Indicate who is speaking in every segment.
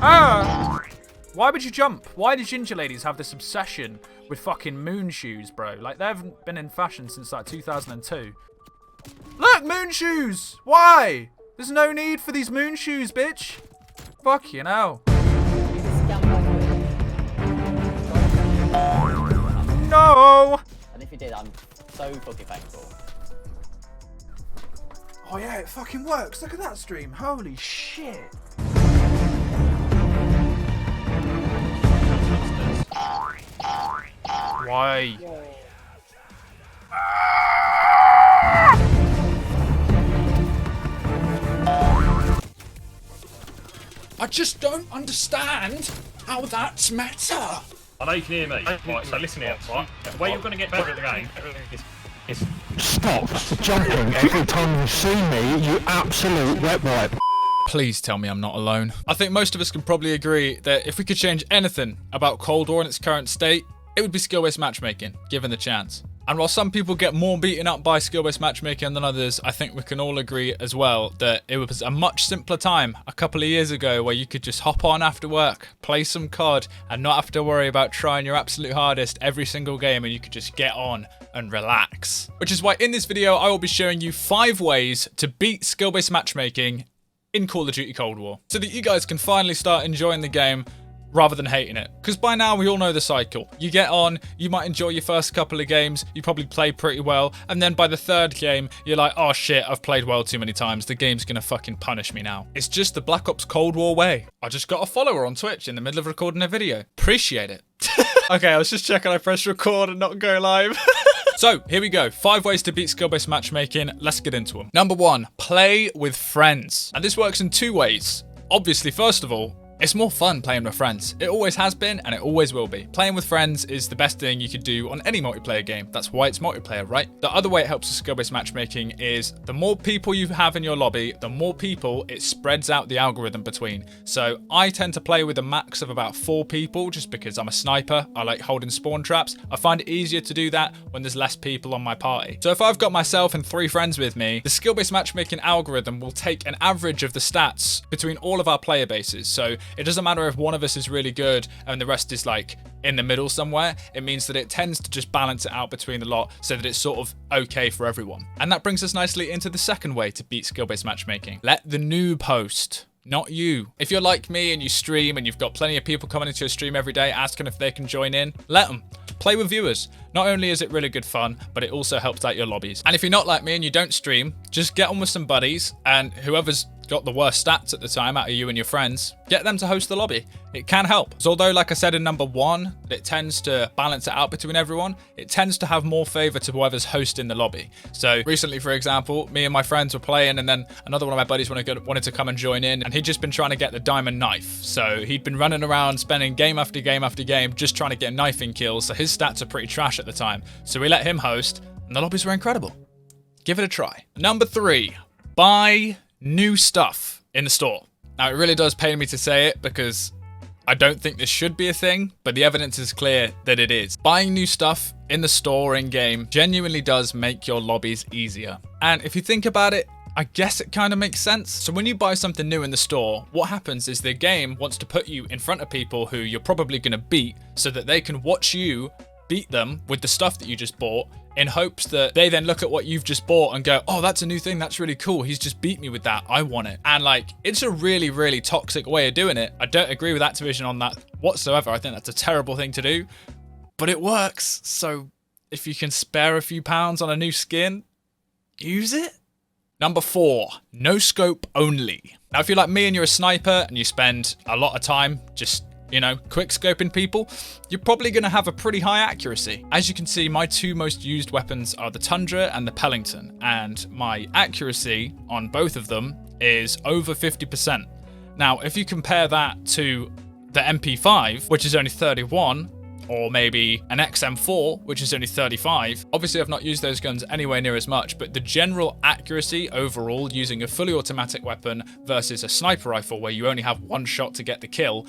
Speaker 1: Ah! Why would you jump? Why do ginger ladies have this obsession with fucking moon shoes, bro? Like, they haven't been in fashion since, like, 2002. Look, moon shoes! Why? There's no need for these moon shoes, bitch. Fuck you know. No!
Speaker 2: And if you did, I'm so fucking thankful.
Speaker 1: Oh yeah, it fucking works. Look at that stream. Holy shit. Why?
Speaker 3: I just don't understand how that's meta.
Speaker 4: I know you can hear me. Right, so listen here. Right, the way you're going to get better at the game is
Speaker 5: Stop jumping every time you see me, you absolute wet wipe.
Speaker 1: Please tell me I'm not alone. I think most of us can probably agree that if we could change anything about Cold War in its current state, it would be skill-based matchmaking, given the chance. And while some people get more beaten up by skill-based matchmaking than others, I think we can all agree as well that it was a much simpler time a couple of years ago where you could just hop on after work, play some COD, and not have to worry about trying your absolute hardest every single game, and you could just get on and relax. Which is why in this video, I will be showing you 5 ways to beat skill-based matchmaking in Call of Duty Cold War, so that you guys can finally start enjoying the game rather than hating it. Because by now we all know the cycle. You get on, you might enjoy your first couple of games, you probably play pretty well, and then by the 3rd game, you're like, oh shit, I've played well too many times, the game's gonna fucking punish me now. It's just the Black Ops Cold War way. I just got a follower on Twitch in the middle of recording a video. Appreciate it. Okay, I was just checking I pressed record and not go live. So, here we go. 5 ways to beat skill-based matchmaking. Let's get into them. Number 1, play with friends. And this works in 2 ways. Obviously, first of all, it's more fun playing with friends. It always has been, and it always will be. Playing with friends is the best thing you could do on any multiplayer game. That's why it's multiplayer, right? The other way it helps with skill-based matchmaking is the more people you have in your lobby, the more people it spreads out the algorithm between. So I tend to play with a max of about 4 people just because I'm a sniper. I like holding spawn traps. I find it easier to do that when there's less people on my party. So if I've got myself and 3 friends with me, the skill-based matchmaking algorithm will take an average of the stats between all of our player bases. So it doesn't matter if one of us is really good and the rest is like in the middle somewhere. It means that it tends to just balance it out between the lot so that it's sort of okay for everyone. And that brings us nicely into the second way to beat skill-based matchmaking. Let the noob host. Not you. If you're like me and you stream and you've got plenty of people coming into your stream every day asking if they can join in, let them. Play with viewers. Not only is it really good fun, but it also helps out your lobbies. And if you're not like me and you don't stream, just get on with some buddies, and whoever's got the worst stats at the time out of you and your friends, get them to host the lobby. It can help. So although, like I said in number 1, it tends to balance it out between everyone, it tends to have more favor to whoever's hosting the lobby. So recently, for example, me and my friends were playing, and then another one of my buddies wanted to come and join in, and he'd just been trying to get the diamond knife. So he'd been running around spending game after game after game just trying to get knifing kills, so his stats are pretty trash at the time. So we let him host, and the lobbies were incredible. Give it a try. Number 3, buy new stuff in the store. Now, it really does pain me to say it because I don't think this should be a thing, but the evidence is clear that it is. Buying new stuff in the store, in-game, genuinely does make your lobbies easier. And if you think about it, I guess it kind of makes sense. So when you buy something new in the store, what happens is the game wants to put you in front of people who you're probably going to beat so that they can watch you beat them with the stuff that you just bought, in hopes that they then look at what you've just bought and go, oh, that's a new thing, that's really cool, he's just beat me with that, I want it. And like, it's a really, really toxic way of doing it. I don't agree with Activision on that whatsoever. I think that's a terrible thing to do, but it works. So if you can spare a few pounds on a new skin, use it. Number 4, no scope only. Now, if you're like me and you're a sniper and you spend a lot of time just, you know, quick scoping people, you're probably going to have a pretty high accuracy. As you can see, my 2 most used weapons are the Tundra and the Pellington, and my accuracy on both of them is over 50%. Now, if you compare that to the MP5, which is only 31, or maybe an XM4, which is only 35. Obviously, I've not used those guns anywhere near as much, but the general accuracy overall using a fully automatic weapon versus a sniper rifle where you only have 1 shot to get the kill,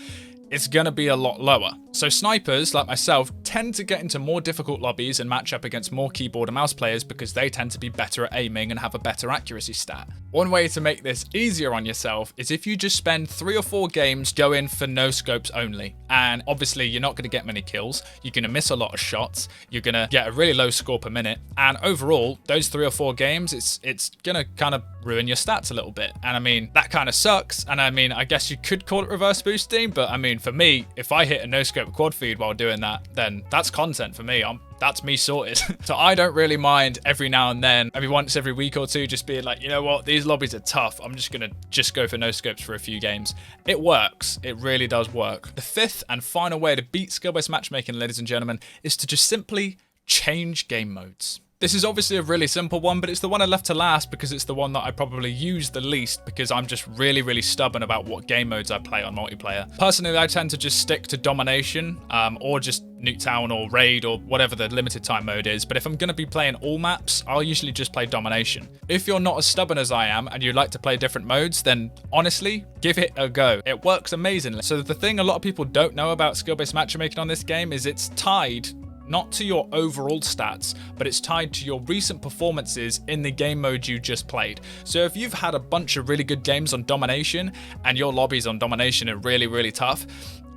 Speaker 1: it's going to be a lot lower. So snipers, like myself, tend to get into more difficult lobbies and match up against more keyboard and mouse players because they tend to be better at aiming and have a better accuracy stat. One way to make this easier on yourself is if you just spend 3 or 4 games going for no scopes only. And obviously you're not going to get many kills, you're going to miss a lot of shots, you're going to get a really low score per minute, and overall those 3 or 4 games it's going to kind of ruin your stats a little bit. And I mean, that kind of sucks, and I mean, I guess you could call it reverse boosting, but I mean, for me, if I hit a no scope quad feed while doing that, then that's content for me. That's me sorted. So I don't really mind every now and then, maybe once every week or two, just being like, you know what, these lobbies are tough. I'm just gonna go for no scopes for a few games. It works. It really does work. The 5th and final way to beat skill-based matchmaking, ladies and gentlemen, is to just simply change game modes. This is obviously a really simple one, but it's the one I left to last because it's the one that I probably use the least because I'm just really, really stubborn about what game modes I play on multiplayer. Personally, I tend to just stick to domination or just Nuketown or Raid or whatever the limited time mode is. But if I'm going to be playing all maps, I'll usually just play domination. If you're not as stubborn as I am and you like to play different modes, then honestly, give it a go. It works amazingly. So the thing a lot of people don't know about skill-based matchmaking on this game is it's tied not to your overall stats, but it's tied to your recent performances in the game mode you just played. So if you've had a bunch of really good games on domination and your lobbies on domination are really, really tough,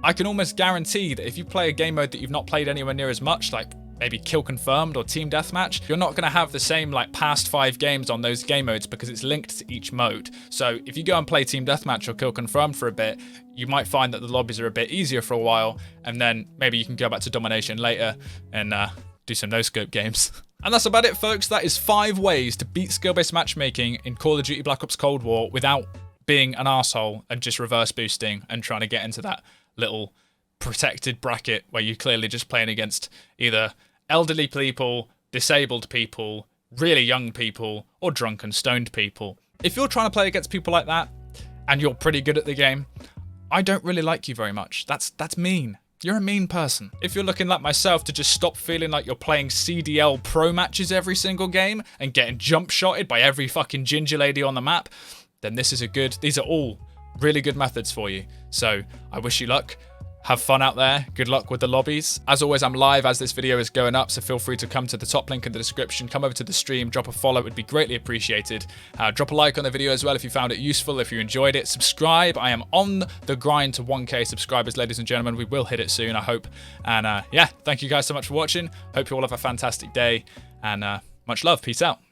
Speaker 1: I can almost guarantee that if you play a game mode that you've not played anywhere near as much, like maybe kill confirmed or team deathmatch, you're not going to have the same like past 5 games on those game modes because it's linked to each mode. So if you go and play team deathmatch or kill confirmed for a bit, you might find that the lobbies are a bit easier for a while, and then maybe you can go back to domination later and do some no-scope games. And that's about it, folks. That is 5 ways to beat skill-based matchmaking in Call of Duty Black Ops Cold War without being an arsehole and just reverse boosting and trying to get into that little protected bracket where you're clearly just playing against either elderly people, disabled people, really young people, or drunk and stoned people. If you're trying to play against people like that and you're pretty good at the game, I don't really like you very much. That's mean. You're a mean person. If you're looking like myself to just stop feeling like you're playing CDL pro matches every single game and getting jump shotted by every fucking ginger lady on the map, then these are all really good methods for you. So I wish you luck. Have fun out there. Good luck with the lobbies. As always, I'm live as this video is going up, so feel free to come to the top link in the description. Come over to the stream, drop a follow. It would be greatly appreciated. Drop a like on the video as well if you found it useful, if you enjoyed it. Subscribe. I am on the grind to 1K subscribers, ladies and gentlemen. We will hit it soon, I hope. And yeah, thank you guys so much for watching. Hope you all have a fantastic day. And much love. Peace out.